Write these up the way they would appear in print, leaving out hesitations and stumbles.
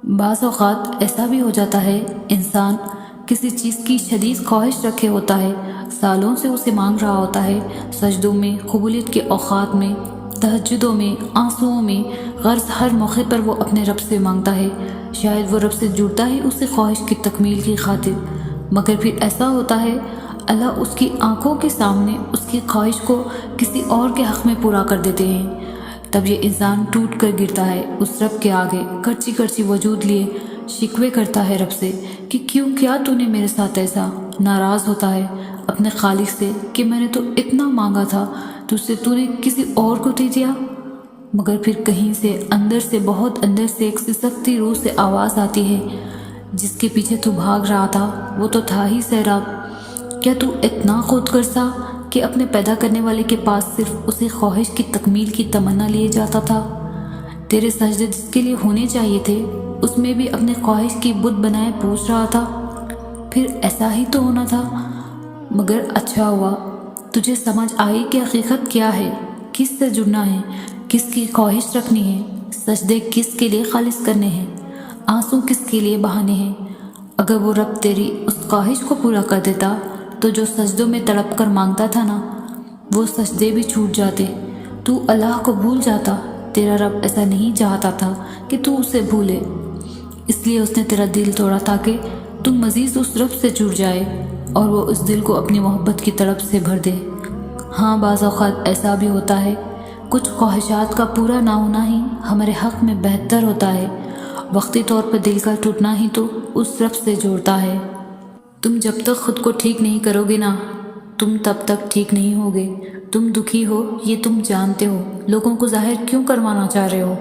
بعض اوقات ایسا بھی ہو جاتا ہے انسان کسی چیز کی شدید خواہش رکھے ہوتا ہے، سالوں سے اسے مانگ رہا ہوتا ہے، سجدوں میں، قبولیت کے اوقات میں، تہجدوں میں، آنسوؤں میں، غرض ہر موقع پر وہ اپنے رب سے مانگتا ہے۔ شاید وہ رب سے جڑتا ہی اسی خواہش کی تکمیل کی خاطر، مگر پھر ایسا ہوتا ہے اللہ اس کی آنکھوں کے سامنے اس کی خواہش کو کسی اور کے حق میں پورا کر دیتے ہیں۔ تب یہ انسان ٹوٹ کر گرتا ہے اس رب کے آگے، کرچی کرچی وجود لیے شکوے کرتا ہے رب سے کہ کیوں کیا تو نے میرے ساتھ ایسا۔ ناراض ہوتا ہے اپنے خالق سے کہ میں نے تو اتنا مانگا تھا تجھ سے، تو نے کسی اور کو دے دیا۔ مگر پھر کہیں سے اندر سے، بہت اندر سے ایک سسکتی روح سے آواز آتی ہے، جس کے پیچھے تو بھاگ رہا تھا وہ تو تھا ہی سیراب۔ کیا تو اتنا خود کرسا کہ اپنے پیدا کرنے والے کے پاس صرف اسے خواہش کی تکمیل کی تمنا لیے جاتا تھا؟ تیرے سجدے جس کے لیے ہونے چاہیے تھے اس میں بھی اپنے خواہش کی بت بنائے پوچھ رہا تھا۔ پھر ایسا ہی تو ہونا تھا۔ مگر اچھا ہوا تجھے سمجھ آئی کہ حقیقت کیا ہے، کس سے جڑنا ہے، کس کی خواہش رکھنی ہے، سجدے کس کے لیے خالص کرنے ہیں، آنسو کس کے لیے بہانے ہیں۔ اگر وہ رب تیری اس خواہش کو پورا کر دیتا تو جو سجدوں میں تڑپ کر مانگتا تھا نا، وہ سجدے بھی چھوٹ جاتے، تو اللہ کو بھول جاتا۔ تیرا رب ایسا نہیں چاہتا تھا کہ تو اسے بھولے، اس لیے اس نے تیرا دل توڑا تاکہ تو مزید اس رب سے جڑ جائے اور وہ اس دل کو اپنی محبت کی طرف سے بھر دے۔ ہاں، بعض اوقات ایسا بھی ہوتا ہے کچھ خواہشات کا پورا نہ ہونا ہی ہمارے حق میں بہتر ہوتا ہے۔ وقتی طور پر دل کا ٹوٹنا ہی تو اس رب سے جوڑتا ہے۔ تم جب تک خود کو ٹھیک نہیں کرو گے نا، تم تب تک ٹھیک نہیں ہوگے۔ تم دکھی ہو یہ تم جانتے ہو، لوگوں کو ظاہر کیوں کروانا چاہ رہے ہو؟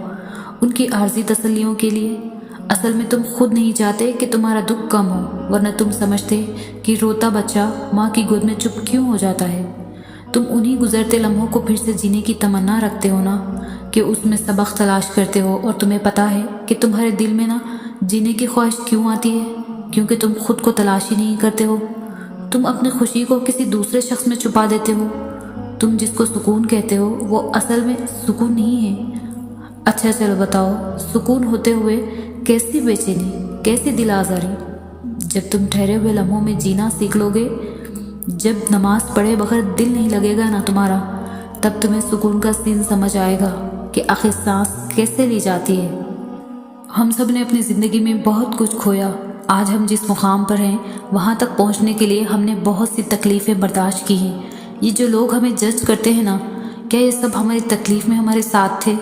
ان کی عارضی تسلیوں کے لیے۔ اصل میں تم خود نہیں چاہتے کہ تمہارا دکھ کم ہو، ورنہ تم سمجھتے کہ روتا بچہ ماں کی گود میں چپ کیوں ہو جاتا ہے۔ تم انہی گزرتے لمحوں کو پھر سے جینے کی تمنا رکھتے ہو نا، کہ اس میں سبق تلاش کرتے ہو، اور تمہیں پتہ ہے کہ تمہارے دل میں نا جینے کی خواہش کیوں آتی ہے، کیونکہ تم خود کو تلاش ہی نہیں کرتے ہو۔ تم اپنی خوشی کو کسی دوسرے شخص میں چھپا دیتے ہو۔ تم جس کو سکون کہتے ہو وہ اصل میں سکون نہیں ہے۔ اچھا چلو بتاؤ، سکون ہوتے ہوئے کیسی بے چینی، کیسی دل آزاری؟ جب تم ٹھہرے ہوئے لمحوں میں جینا سیکھ لو گے، جب نماز پڑھے بغیر دل نہیں لگے گا نا تمہارا، تب تمہیں سکون کا سین سمجھ آئے گا کہ آخر سانس کیسے لی جاتی ہے۔ ہم سب نے اپنی زندگی میں بہت کچھ کھویا۔ آج ہم جس مقام پر ہیں وہاں تک پہنچنے کے لیے ہم نے بہت سی تکلیفیں برداشت کی ہیں۔ یہ جو لوگ ہمیں جج کرتے ہیں نا، کیا یہ سب ہماری تکلیف میں ہمارے ساتھ تھے،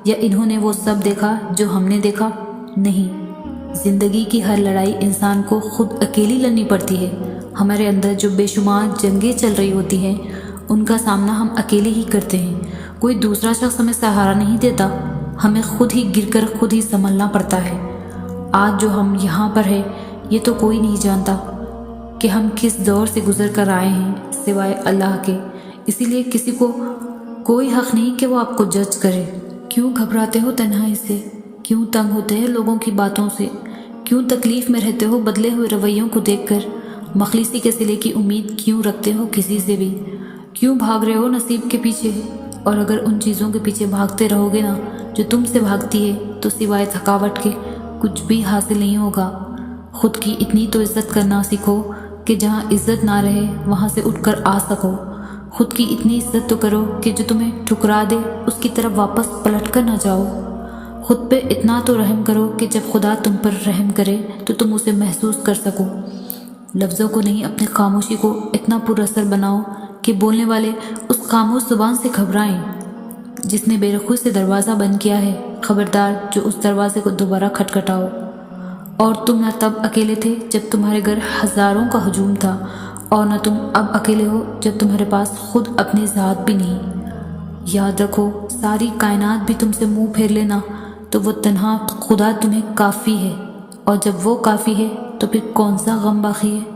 یا انہوں نے وہ سب دیکھا جو ہم نے دیکھا؟ نہیں، زندگی کی ہر لڑائی انسان کو خود اکیلی لڑنی پڑتی ہے۔ ہمارے اندر جو بے شمار جنگیں چل رہی ہوتی ہیں ان کا سامنا ہم اکیلے ہی کرتے ہیں۔ کوئی دوسرا شخص ہمیں سہارا نہیں دیتا، ہمیں خود ہی گر کر خود ہی سنبھلنا پڑتا ہے۔ آج جو ہم یہاں پر ہیں یہ تو کوئی نہیں جانتا کہ ہم کس دور سے گزر کر آئے ہیں سوائے اللہ کے، اسی لیے کسی کو کوئی حق نہیں کہ وہ آپ کو جج کرے۔ کیوں گھبراتے ہو تنہائی سے؟ کیوں تنگ ہوتے ہیں لوگوں کی باتوں سے؟ کیوں تکلیف میں رہتے ہو بدلے ہوئے رویوں کو دیکھ کر؟ مخلصی کے صلے کی امید کیوں رکھتے ہو کسی سے بھی؟ کیوں بھاگ رہے ہو نصیب کے پیچھے؟ اور اگر ان چیزوں کے پیچھے بھاگتے رہو گے نا جو تم سے بھاگتی ہے، تو سوائے تھکاوٹ کے کچھ بھی حاصل نہیں ہوگا۔ خود کی اتنی تو عزت کرنا سیکھو کہ جہاں عزت نہ رہے وہاں سے اٹھ کر آ سکو۔ خود کی اتنی عزت تو کرو کہ جو تمہیں ٹھکرا دے اس کی طرف واپس پلٹ کر نہ جاؤ۔ خود پہ اتنا تو رحم کرو کہ جب خدا تم پر رحم کرے تو تم اسے محسوس کر سکو۔ لفظوں کو نہیں، اپنی خاموشی کو اتنا پر اثر بناؤ کہ بولنے والے اس خاموش زبان سے گھبرائیں جس نے بے رخی سے دروازہ بند کیا ہے۔ خبردار جو اس دروازے کو دوبارہ کھٹکھٹاؤ۔ اور تم نہ تب اکیلے تھے جب تمہارے گھر ہزاروں کا ہجوم تھا، اور نہ تم اب اکیلے ہو جب تمہارے پاس خود اپنی ذات بھی نہیں۔ یاد رکھو، ساری کائنات بھی تم سے منہ پھیر لینا تو وہ تنہا خدا تمہیں کافی ہے، اور جب وہ کافی ہے تو پھر کون سا غم باقی ہے؟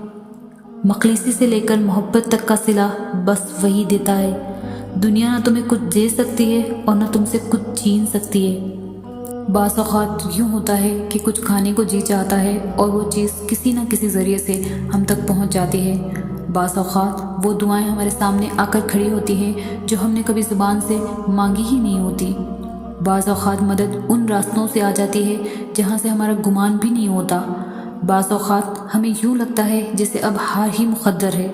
مخلصی سے لے کر محبت تک کا صلہ بس وہی دیتا ہے۔ دنیا نہ تمہیں کچھ دے سکتی ہے اور نہ تم سے کچھ چھین سکتی ہے۔ بعض اوقات یوں ہوتا ہے کہ کچھ کھانے کو جی چاہتا ہے اور وہ چیز کسی نہ کسی ذریعے سے ہم تک پہنچ جاتی ہے۔ بعض اوقات وہ دعائیں ہمارے سامنے آ کر کھڑی ہوتی ہیں جو ہم نے کبھی زبان سے مانگی ہی نہیں ہوتی۔ بعض اوقات مدد ان راستوں سے آ جاتی ہے جہاں سے ہمارا گمان بھی نہیں ہوتا۔ بعض اوقات ہمیں یوں لگتا ہے جیسے اب ہار ہی مقدر ہے،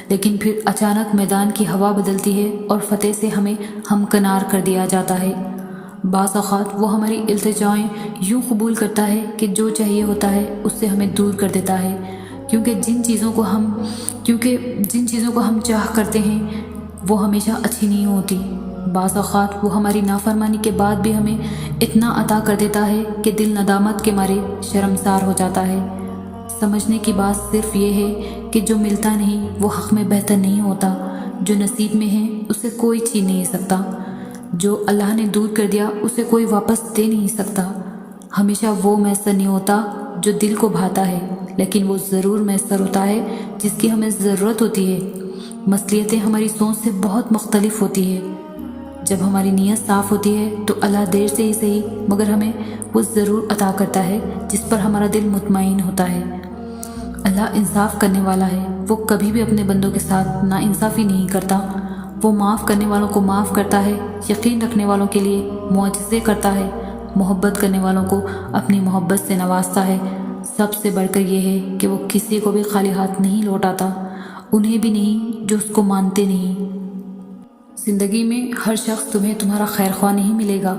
لیکن پھر اچانک میدان کی ہوا بدلتی ہے اور فتح سے ہمیں ہمکنار کر دیا جاتا ہے۔ بعض اوقات وہ ہماری التجائیں یوں قبول کرتا ہے کہ جو چاہیے ہوتا ہے اس سے ہمیں دور کر دیتا ہے، کیونکہ جن چیزوں کو ہم چاہ کرتے ہیں وہ ہمیشہ اچھی نہیں ہوتی۔ بعض اوقات وہ ہماری نافرمانی کے بعد بھی ہمیں اتنا عطا کر دیتا ہے کہ دل ندامت کے مارے شرمسار ہو جاتا ہے۔ سمجھنے کی بات صرف یہ ہے کہ جو ملتا نہیں وہ حق میں بہتر نہیں ہوتا، جو نصیب میں ہے اسے کوئی چھین نہیں سکتا، جو اللہ نے دور کر دیا اسے کوئی واپس دے نہیں سکتا۔ ہمیشہ وہ میسر نہیں ہوتا جو دل کو بھاتا ہے، لیکن وہ ضرور میسر ہوتا ہے جس کی ہمیں ضرورت ہوتی ہے۔ مصلحتیں ہماری سوچ سے بہت مختلف ہوتی ہے۔ جب ہماری نیت صاف ہوتی ہے تو اللہ دیر سے ہی صحیح مگر ہمیں وہ ضرور عطا کرتا ہے جس پر ہمارا دل مطمئن ہوتا ہے۔ اللہ انصاف کرنے والا ہے، وہ کبھی بھی اپنے بندوں کے ساتھ ناانصافی نہیں کرتا۔ وہ معاف کرنے والوں کو معاف کرتا ہے، یقین رکھنے والوں کے لیے معجزے کرتا ہے، محبت کرنے والوں کو اپنی محبت سے نوازتا ہے۔ سب سے بڑھ کر یہ ہے کہ وہ کسی کو بھی خالی ہاتھ نہیں لوٹاتا، انہیں بھی نہیں جو اس کو مانتے نہیں۔ زندگی میں ہر شخص تمہیں تمہارا خیر خواہ نہیں ملے گا۔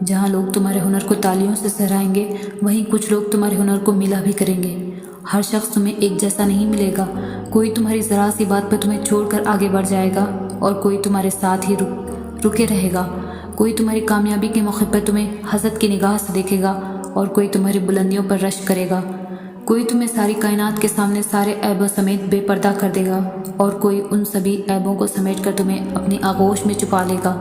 جہاں لوگ تمہارے ہنر کو تالیوں سے سراہیں گے وہیں کچھ لوگ تمہارے ہنر کو ملا بھی کریں گے۔ ہر شخص تمہیں ایک جیسا نہیں ملے گا، کوئی تمہاری ذرا سی بات پر تمہیں چھوڑ کر آگے بڑھ جائے گا اور کوئی تمہارے ساتھ ہی رکے رہے گا۔ کوئی تمہاری کامیابی کے موقع پر تمہیں حسد کی نگاہ سے دیکھے گا اور کوئی تمہاری بلندیوں پر رشک کرے گا۔ کوئی تمہیں ساری کائنات کے سامنے سارے عیبوں سمیت بے پردہ کر دے گا اور کوئی ان سبھی عیبوں کو سمیٹ کر تمہیں اپنی آغوش میں چھپا لے گا۔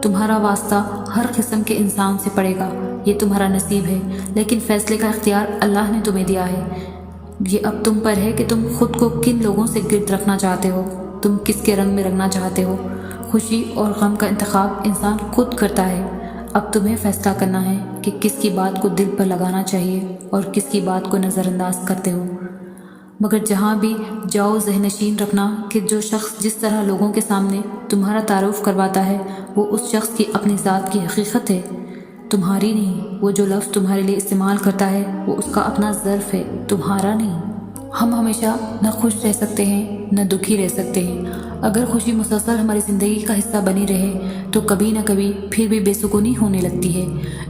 تمہارا واسطہ ہر قسم کے انسان سے پڑے گا، یہ تمہارا نصیب ہے، لیکن فیصلے کا اختیار اللہ نے تمہیں دیا ہے۔ یہ اب تم پر ہے کہ تم خود کو کن لوگوں سے گرد رکھنا چاہتے ہو، تم کس کے رنگ میں رنگنا چاہتے ہو۔ خوشی اور غم کا انتخاب انسان خود کرتا ہے۔ اب تمہیں فیصلہ کرنا ہے کہ کس کی بات کو دل پر لگانا چاہیے اور کس کی بات کو نظر انداز کرتے ہو۔ مگر جہاں بھی جاؤ ذہن نشین رکھنا کہ جو شخص جس طرح لوگوں کے سامنے تمہارا تعارف کرواتا ہے وہ اس شخص کی اپنی ذات کی حقیقت ہے، تمہاری نہیں۔ وہ جو لفظ تمہارے لیے استعمال کرتا ہے وہ اس کا اپنا ظرف ہے، تمہارا نہیں۔ ہم ہمیشہ نہ خوش رہ سکتے ہیں نہ دکھی رہ سکتے ہیں۔ اگر خوشی مسلسل ہماری زندگی کا حصہ بنی رہے تو کبھی نہ کبھی پھر بھی بے سکونی ہونے لگتی ہے۔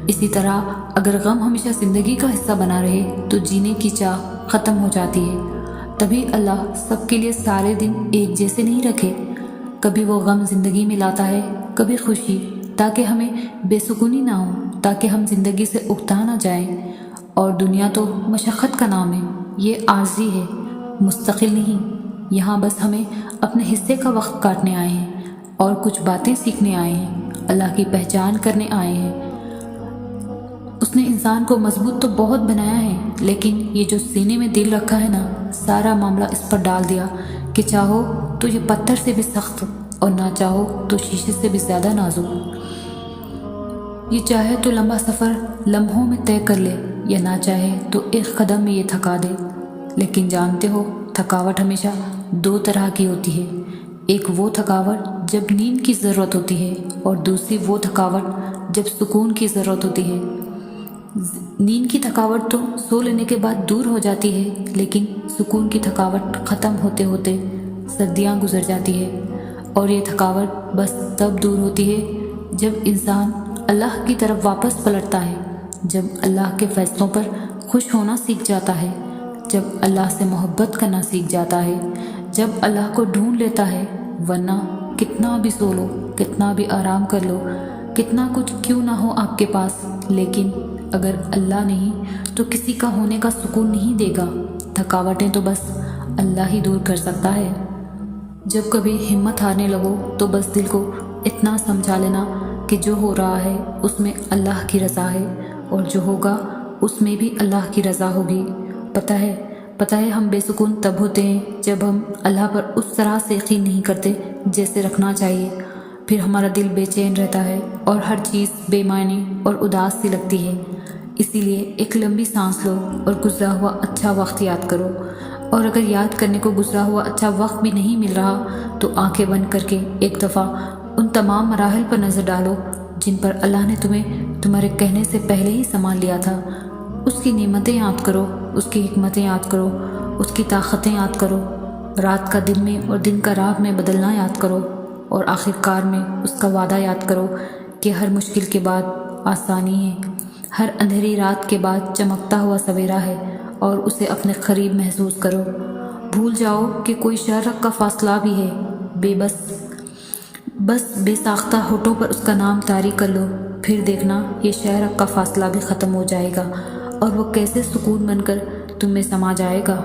اسی طرح اگر غم ہمیشہ زندگی کا حصہ بنا رہے تو جینے کی چاہ ختم ہو جاتی ہے۔ تبھی اللہ سب کے لیے سارے دن ایک جیسے نہیں رکھے، کبھی وہ غم زندگی میں لاتا ہے کبھی خوشی، تاکہ ہمیں بے سکونی نہ ہو، تاکہ ہم زندگی سے اکتا نہ جائیں۔ اور دنیا تو مشقت کا نام ہے، یہ عارضی ہے، مستقل نہیں۔ یہاں بس ہمیں اپنے حصے کا وقت کاٹنے آئے ہیں اور کچھ باتیں سیکھنے آئے ہیں، اللہ کی پہچان کرنے آئے ہیں۔ اس نے انسان کو مضبوط تو بہت بنایا ہے، لیکن یہ جو سینے میں دل رکھا ہے نا، سارا معاملہ اس پر ڈال دیا کہ چاہو تو یہ پتھر سے بھی سخت اور نہ چاہو تو شیشے سے بھی زیادہ نازک۔ یہ چاہے تو لمبا سفر لمحوں میں طے کر لے، یا نہ چاہے تو ایک قدم میں یہ تھکا دے۔ لیکن جانتے ہو تھکاوٹ ہمیشہ دو طرح کی ہوتی ہے، ایک وہ تھکاوٹ جب نیند کی ضرورت ہوتی ہے اور دوسری وہ تھکاوٹ جب سکون کی ضرورت ہوتی ہے۔ نیند کی تھکاوٹ تو سو لینے کے بعد دور ہو جاتی ہے، لیکن سکون کی تھکاوٹ ختم ہوتے ہوتے صدیاں گزر جاتی ہے، اور یہ تھکاوٹ بس تب دور ہوتی ہے جب انسان اللہ کی طرف واپس پلٹتا ہے، جب اللہ کے فیصلوں پر خوش ہونا سیکھ جاتا ہے، جب اللہ سے محبت کرنا سیکھ جاتا ہے، جب اللہ کو ڈھونڈ لیتا ہے۔ ورنہ کتنا بھی سو لو، کتنا بھی آرام کر لو، کتنا کچھ کیوں نہ ہو آپ کے پاس، لیکن اگر اللہ نہیں تو کسی کا ہونے کا سکون نہیں دے گا۔ تھکاوٹیں تو بس اللہ ہی دور کر سکتا ہے۔ جب کبھی ہمت ہارنے لگو تو بس دل کو اتنا سمجھا لینا کہ جو ہو رہا ہے اس میں اللہ کی رضا ہے، اور جو ہوگا اس میں بھی اللہ کی رضا ہوگی۔ پتہ ہے ہم بے سکون تب ہوتے ہیں جب ہم اللہ پر اس طرح سے یقین نہیں کرتے جیسے رکھنا چاہیے، پھر ہمارا دل بے چین رہتا ہے اور ہر چیز بے معنی اور اداس سی لگتی ہے۔ اسی لیے ایک لمبی سانس لو اور گزرا ہوا اچھا وقت یاد کرو، اور اگر یاد کرنے کو گزرا ہوا اچھا وقت بھی نہیں مل رہا تو آنکھیں بند کر کے ایک دفعہ ان تمام مراحل پر نظر ڈالو جن پر اللہ نے تمہیں تمہارے کہنے سے پہلے ہی سنبھال لیا تھا۔ اس کی نعمتیں یاد کرو، اس کی حکمتیں یاد کرو، اس کی طاقتیں یاد کرو، رات کا دن میں اور دن کا رات میں بدلنا یاد کرو، اور آخر کار میں اس کا وعدہ یاد کرو کہ ہر مشکل کے بعد آسانی ہے، ہر اندھیری رات کے بعد چمکتا ہوا سویرا ہے، اور اسے اپنے قریب محسوس کرو۔ بھول جاؤ کہ کوئی شرک کا فاصلہ بھی ہے، بس بے ساختہ ہونٹوں پر اس کا نام طاری کر لو، پھر دیکھنا یہ شرک کا فاصلہ بھی ختم ہو جائے گا، اور وہ کیسے سکون بن کر تم میں سما جائے گا۔